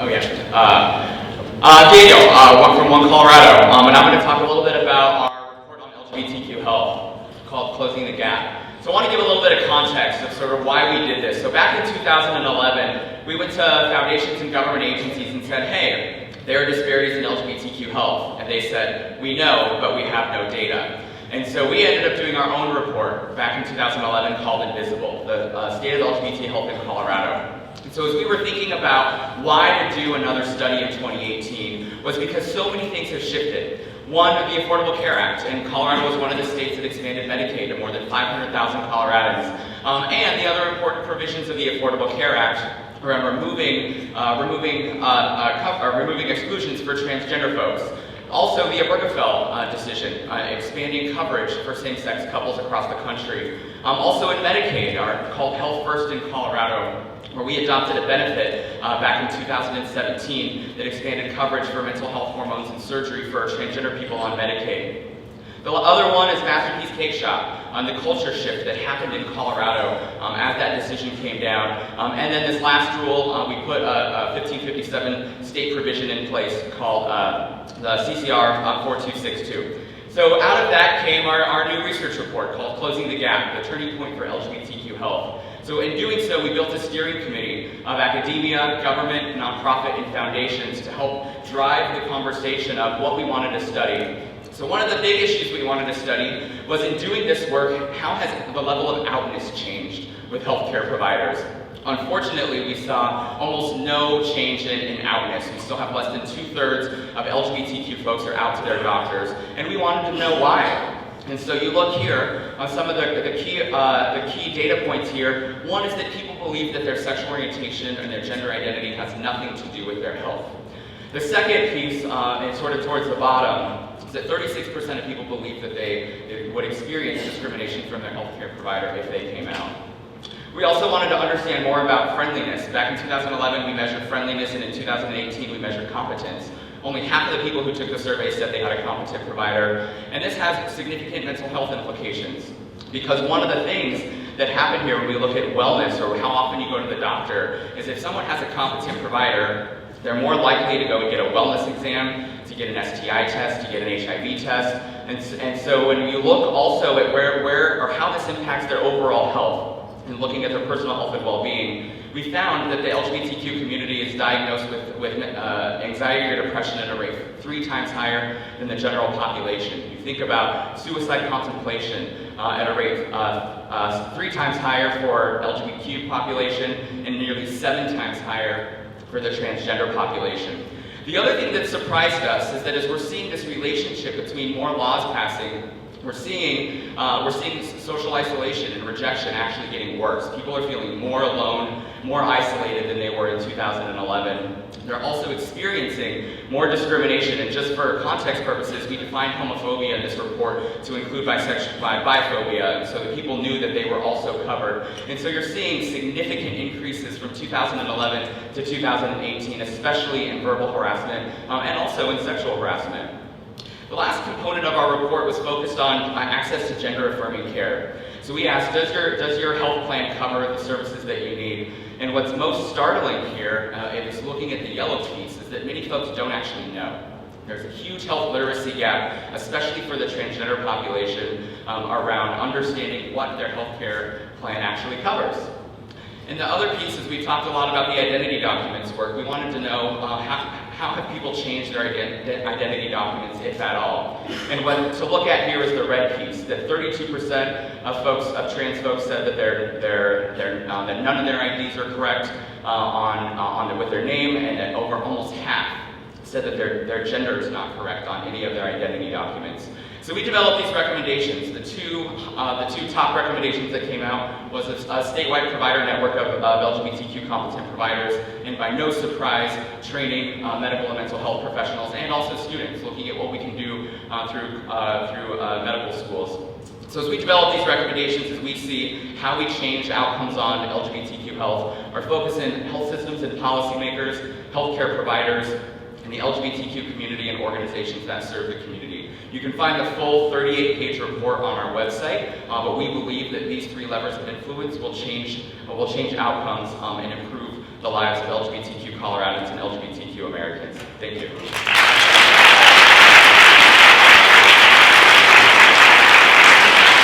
Oh yeah. Daniel, from One Colorado, and I'm going to talk a little bit about our report on LGBTQ health called Closing the Gap. So I want to give a little bit of context of sort of why we did this. So back in 2011, we went to foundations and government agencies and said, hey, there are disparities in LGBTQ health. And they said, we know, but we have no data. And so we ended up doing our own report back in 2011 called Invisible, the State of LGBT Health in Colorado. And so as we were thinking about why to do another study in 2018 was because so many things have shifted. One, the Affordable Care Act, and Colorado was one of the states that expanded Medicaid to more than 500,000 Coloradans. And the other important provisions of the Affordable Care Act around removing exclusions for transgender folks. Also, the Obergefell decision, expanding coverage for same-sex couples across the country. Also in Medicaid, called Health First in Colorado, where we adopted a benefit back in 2017 that expanded coverage for mental health, hormones, and surgery for transgender people on Medicaid. The other one is Masterpiece Cake Shop, the culture shift that happened in Colorado as that decision came down. And then this last rule, we put a 1557 state provision in place called the CCR 4262. So out of that came our new research report called Closing the Gap, the turning point for LGBTQ health. So in doing so, we built a steering committee of academia, government, nonprofit, and foundations to help drive the conversation of what we wanted to study. So one of the big issues we wanted to study was, in doing this work, how has the level of outness changed with healthcare providers? Unfortunately, we saw almost no change in outness. We still have less than 2/3 of LGBTQ folks are out to their doctors, and we wanted to know why. And so you look here on some of the key data points here. One is that people believe that their sexual orientation and their gender identity has nothing to do with their health. The second piece, and sort of towards the bottom, is that 36% of people believe that they would experience discrimination from their healthcare provider if they came out. We also wanted to understand more about friendliness. Back in 2011, we measured friendliness, and in 2018, we measured competence. Only half of the people who took the survey said they had a competent provider, and this has significant mental health implications. Because one of the things that happen here when we look at wellness, or how often you go to the doctor, is if someone has a competent provider, they're more likely to go and get a wellness exam, to get an STI test, to get an HIV test. And so when you look also at where or how this impacts their overall health, and looking at their personal health and well-being, we found that the LGBTQ community is diagnosed with anxiety or depression at a rate 3 times higher than the general population. You think about suicide contemplation at a rate 3 times higher for LGBTQ population and nearly 7 times higher for the transgender population. The other thing that surprised us is that as we're seeing this relationship between more laws passing, we're seeing social isolation and rejection actually getting worse. People are feeling more alone, more isolated than they were in 2011. They're also experiencing more discrimination, and just for context purposes, we defined homophobia in this report to include biphobia, so that people knew that they were also covered. And so you're seeing significant increases from 2011 to 2018, especially in verbal harassment and also in sexual harassment. The last component of our report was focused on access to gender-affirming care. So we asked, does your health plan cover the services that you need? And what's most startling here is looking at the yellow piece, is that many folks don't actually know. There's a huge health literacy gap, especially for the transgender population, around understanding what their health care plan actually covers. And the other piece is we talked a lot about the identity documents work. We wanted to know how have people changed their identity documents, if at all. And what to look at here is the red piece, that 32% of trans folks said that that none of their IDs are correct with their name, and that over almost half said that their gender is not correct on any of their identity documents. So we developed these recommendations. The two top recommendations that came out was a statewide provider network of LGBTQ competent providers, and by no surprise, training medical and mental health professionals and also students, looking at what we can do through medical schools. So as we develop these recommendations, as we see how we change outcomes on LGBTQ health, our focus in health systems and policymakers, healthcare providers, and the LGBTQ community and organizations that serve the community. You can find the full 38-page report on our website, but we believe that these 3 levers of influence will change outcomes and improve the lives of LGBTQ LGBTQ Coloradans and LGBTQ Americans. Thank you.